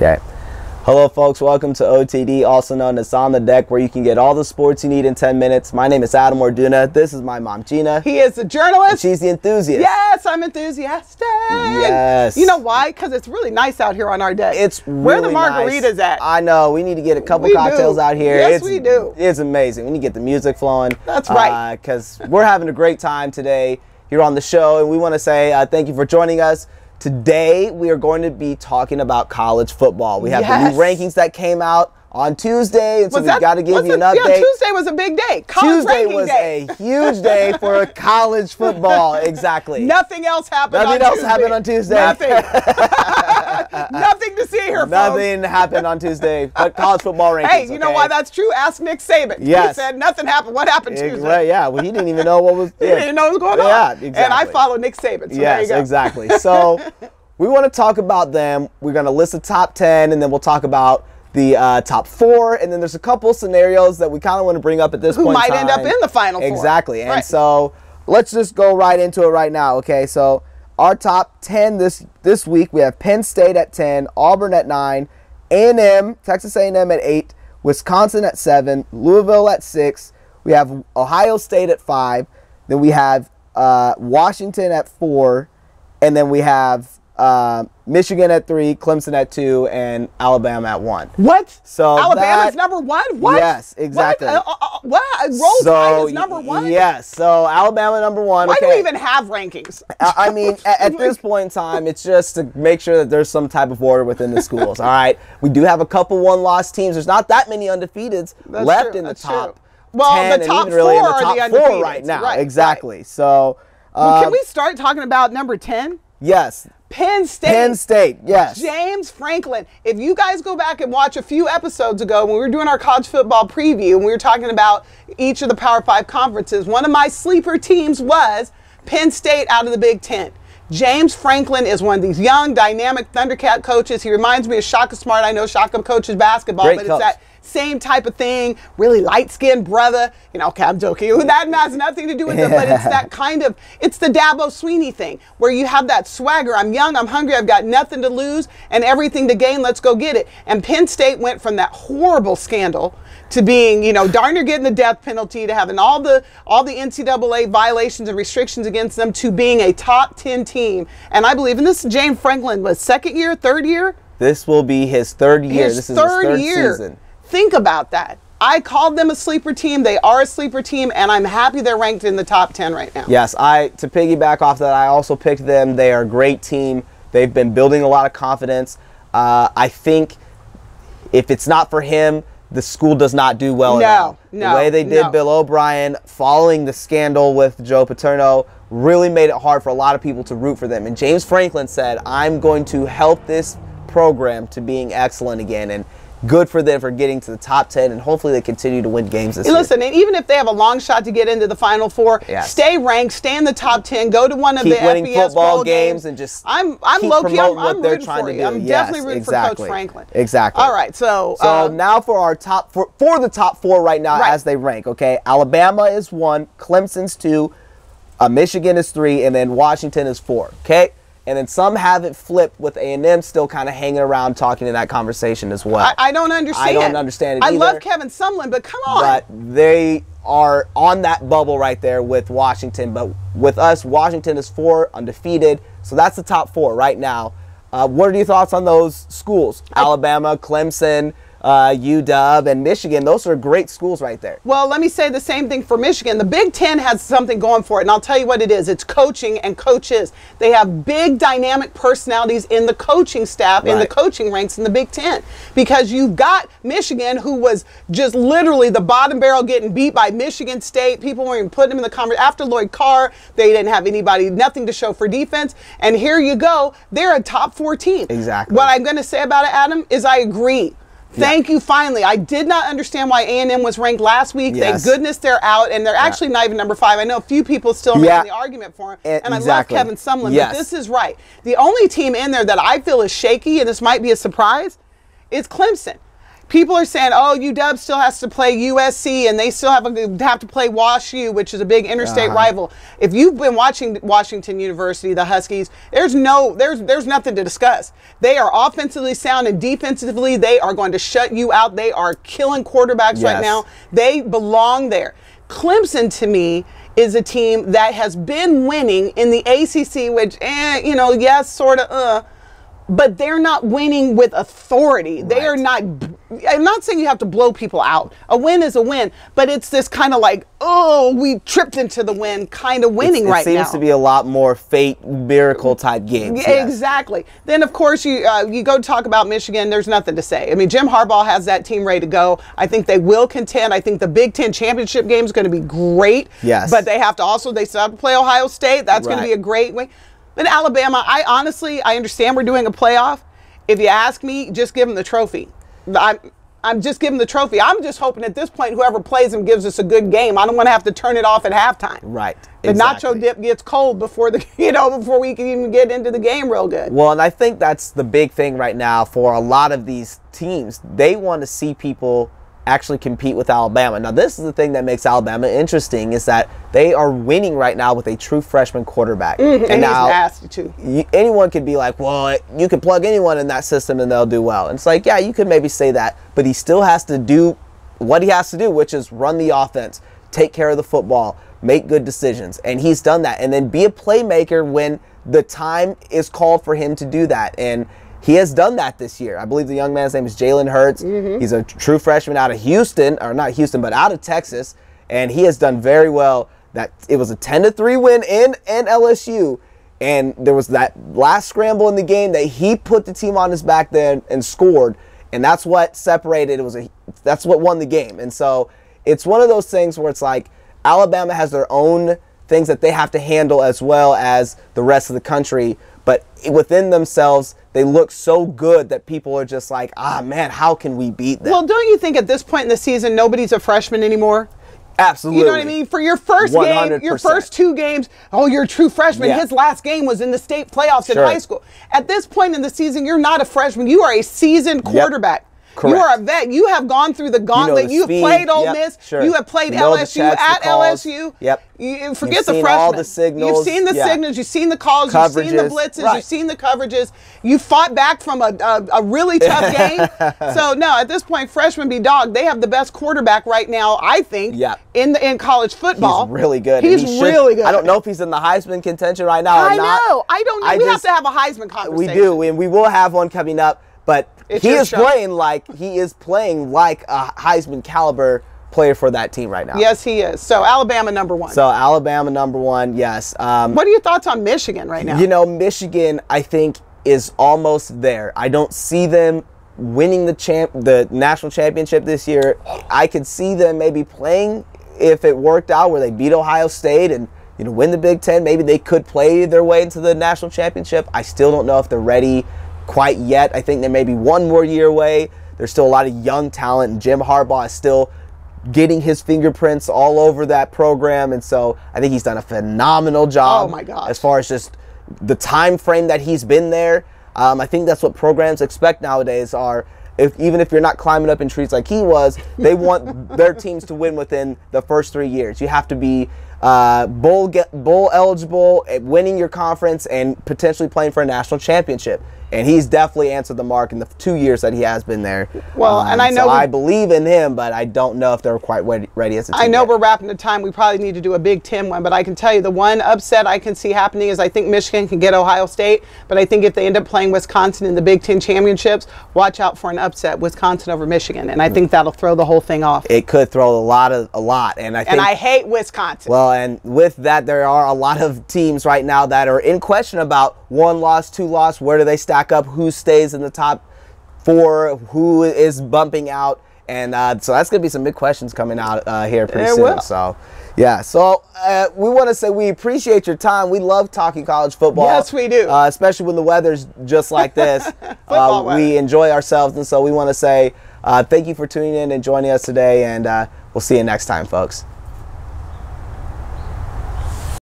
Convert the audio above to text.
Okay. Hello, folks. Welcome to OTD, also known as On the Deck, where you can get all the sports you need in 10 minutes. My name is Adam Orduna. This is my mom, Gina. He is the journalist. And she's the enthusiast. Yes, I'm enthusiastic. Yes. You know why? Because it's really nice out here on our deck. It's really Where the margaritas nice. at? I know. We need to get a couple cocktails out here. Yes, we do. It's amazing. We need to get the music flowing. That's right. Because we're having a great time today here on the show, and we want to say thank you for joining us. Today, we are going to be talking about college football. We have the new rankings that came out on Tuesday, and so we've got to give you an update. Yeah, Tuesday was a big day. Tuesday was a huge day for college football. Exactly. Nothing else happened on Tuesday. Nothing. Nothing to see here, folks. Nothing happened on Tuesday, but college football rankings. Hey, you know why that's true? Ask Nick Saban. Yes. He said nothing happened. What happened Tuesday? Right, yeah, well, he didn't even know what was. He didn't even know what was going on. Yeah, exactly. And I follow Nick Saban, so there you go. Exactly. So we want to talk about them. We're going to list the top 10, and then we'll talk about the top 4, and then there's a couple scenarios that we kind of want to bring up at this point in time. Who might end up in the Final Four. Exactly. And so let's just go right into it right now, okay? So our top 10 this week, we have Penn State at 10, Auburn at 9, A&M, Texas A&M at 8, Wisconsin at 7, Louisville at 6. We have Ohio State at 5. Then we have Washington at 4, and then we have Michigan at 3, Clemson at 2, and Alabama at 1. What? So Alabama's number 1? What? Yes, exactly. What? Roll Tide is number 1? Yes. So Alabama number 1. Why do we even have rankings? I mean, at this point in time, it's just to make sure that there's some type of order within the schools. All right. We do have a couple one-loss teams. There's not that many undefeateds left in the top 10. Well, the top 4 are the undefeated right now. Right, exactly. Right. So can we start talking about number 10? Yes. Penn State. Penn State, yes. James Franklin. If you guys go back and watch a few episodes ago when we were doing our college football preview and we were talking about each of the Power 5 conferences, one of my sleeper teams was Penn State out of the Big Ten. James Franklin is one of these young, dynamic Thundercat coaches. He reminds me of Shaka Smart. I know Shaka coaches basketball, Great but coach. It's that same type of thing. Really light-skinned brother. You know, okay, I'm joking. That has nothing to do with it, but it's that kind of, it's the Dabo Sweeney thing, where you have that swagger. I'm young, I'm hungry, I've got nothing to lose and everything to gain. Let's go get it. And Penn State went from that horrible scandal to being, you know, darn near getting the death penalty, to having all the NCAA violations and restrictions against them, to being a top 10 team. And I believe, and this James Franklin was second year, third year? This will be his third year. This is his third season. Think about that. I called them a sleeper team. They are a sleeper team, and I'm happy they're ranked in the top 10 right now. Yes, to piggyback off that, I also picked them. They are a great team. They've been building a lot of confidence. I think if it's not for him, the school does not do well at all. The way they did Bill O'Brien, following the scandal with Joe Paterno, really made it hard for a lot of people to root for them. And James Franklin said, I'm going to help this program to being excellent again. And good for them for getting to the top 10, and hopefully they continue to win games this year. Listen, and even if they have a long shot to get into the Final Four, stay ranked, stay in the top 10, go to one of the winning FBS football games, and just I'm low-key, I'm rooting for you. I'm definitely rooting for Coach Franklin. Exactly. All right, so now for our top for the top 4 right now as they rank. Okay, Alabama is 1, Clemson's 2, Michigan is 3, and then Washington is 4. Okay. And then some have it flipped with A&M still kind of hanging around talking in that conversation as well. I don't understand. I don't understand it either. I love Kevin Sumlin, but come on. But they are on that bubble right there with Washington. But with us, Washington is 4, undefeated. So that's the top 4 right now. What are your thoughts on those schools? Alabama, Clemson, UW, and Michigan. Those are great schools right there. Well, let me say the same thing for Michigan. The Big Ten has something going for it, and I'll tell you what it is. It's coaching and coaches. They have big dynamic personalities in the coaching staff, in the coaching ranks in the Big Ten. Because you've got Michigan, who was just literally the bottom barrel, getting beat by Michigan State. People weren't even putting him in the conversation. After Lloyd Carr, they didn't have anybody, nothing to show for defense. And here you go. They're a top 4 team. Exactly. What I'm going to say about it, Adam, is I agree. Thank you, finally. I did not understand why A&M was ranked last week. Thank goodness they're out, and they're actually not even number 5. I know a few people still making the argument for him, and I love Kevin Sumlin, but this is right. The only team in there that I feel is shaky, and this might be a surprise, is Clemson. people are saying, oh, UW still has to play USC and they still have to play Wash U, which is a big interstate rival. If you've been watching Washington University, the Huskies, there's nothing to discuss. They are offensively sound and defensively, they are going to shut you out. They are killing quarterbacks right now. They belong there. Clemson, to me, is a team that has been winning in the ACC, which, you know, yes, sort of, but they're not winning with authority. They are not, I'm not saying you have to blow people out. A win is a win, but it's this kind of like, oh, we tripped into the win kind of winning right now. It seems to be a lot more fate, miracle type games. Exactly. Then, of course, you go talk about Michigan, there's nothing to say. I mean, Jim Harbaugh has that team ready to go. I think they will contend. I think the Big Ten championship game is going to be great. Yes. But they have to also, they still have to play Ohio State. That's going to be a great way. But Alabama, I understand we're doing a playoff. If you ask me, just give them the trophy. I'm just giving the trophy. I'm just hoping at this point, whoever plays them gives us a good game. I don't want to have to turn it off at halftime. Right. The nacho dip gets cold before before we can even get into the game real good. Well, and I think that's the big thing right now for a lot of these teams. They want to see people actually compete with Alabama. Now, this is the thing that makes Alabama interesting, is that they are winning right now with a true freshman quarterback. And now, he's nasty too. Anyone could be like, well, you can plug anyone in that system and they'll do well. And it's like, yeah, you could maybe say that, but he still has to do what he has to do, which is run the offense, take care of the football, make good decisions. And he's done that. And then be a playmaker when the time is called for him to do that. And he has done that this year. I believe the young man's name is Jalen Hurts. He's a true freshman out of Houston, or not Houston, but out of Texas. And he has done very well. That it was a 10-3 win in LSU. And there was that last scramble in the game that he put the team on his back there and scored. And that's what separated. That's what won the game. And so it's one of those things where it's like Alabama has their own things that they have to handle as well as the rest of the country. But within themselves, they look so good that people are just like, ah, man, how can we beat them? Well, don't you think at this point in the season, nobody's a freshman anymore? Absolutely. You know what I mean? For your first 100%. game, your first 2 games, oh, you're a true freshman. Yeah. His last game was in the state playoffs in high school. At this point in the season, you're not a freshman. You are a seasoned quarterback. Correct. You are a vet. You have gone through the gauntlet. You have played Ole Miss. You have played LSU at LSU. You forget the freshmen. All the signals. You've seen the signals. You've seen the calls. Coverages. You've seen the blitzes. You've seen the coverages. You fought back from a really tough game. So no, at this point, freshmen be dog. They have the best quarterback right now, I think, in college football. He's really good. He's really good. I don't know if he's in the Heisman contention right now or not. I don't know. We have to have a Heisman conversation. We do, and we will have one coming up. But he is playing like a Heisman caliber player for that team right now. Yes, he is. So Alabama #1. So Alabama #1, yes. What are your thoughts on Michigan right now? You know, Michigan, I think, is almost there. I don't see them winning the national championship this year. I could see them maybe playing, if it worked out, where they beat Ohio State and win the Big Ten. Maybe they could play their way into the national championship. I still don't know if they're ready quite yet. I think they may be one more year away. There's still a lot of young talent, and Jim Harbaugh is still getting his fingerprints all over that program, and so I think he's done a phenomenal job. Oh my gosh. As far as just the time frame that he's been there. I think that's what programs expect nowadays are, even if you're not climbing up in trees like he was, they want their teams to win within the first 3 years. You have to be bowl eligible, winning your conference, and potentially playing for a national championship. And he's definitely answered the mark in the 2 years that he has been there. Well, and I know I believe in him, but I don't know if they're quite ready as a team. I know we're wrapping the time. We probably need to do a Big Ten one, but I can tell you the one upset I can see happening is I think Michigan can get Ohio State, but I think if they end up playing Wisconsin in the Big Ten championships, watch out for an upset, Wisconsin over Michigan, and I think that'll throw the whole thing off. It could throw a lot, and I hate Wisconsin. Well, and with that, there are a lot of teams right now that are in question about 1 loss, 2 loss. Where do they stack up? Who stays in the top 4? Who is bumping out? And so that's going to be some big questions coming out here pretty soon. Will. So, yeah. So we want to say we appreciate your time. We love talking college football. Yes, we do. Especially when the weather's just like this. We enjoy ourselves. And so we want to say thank you for tuning in and joining us today. And we'll see you next time, folks.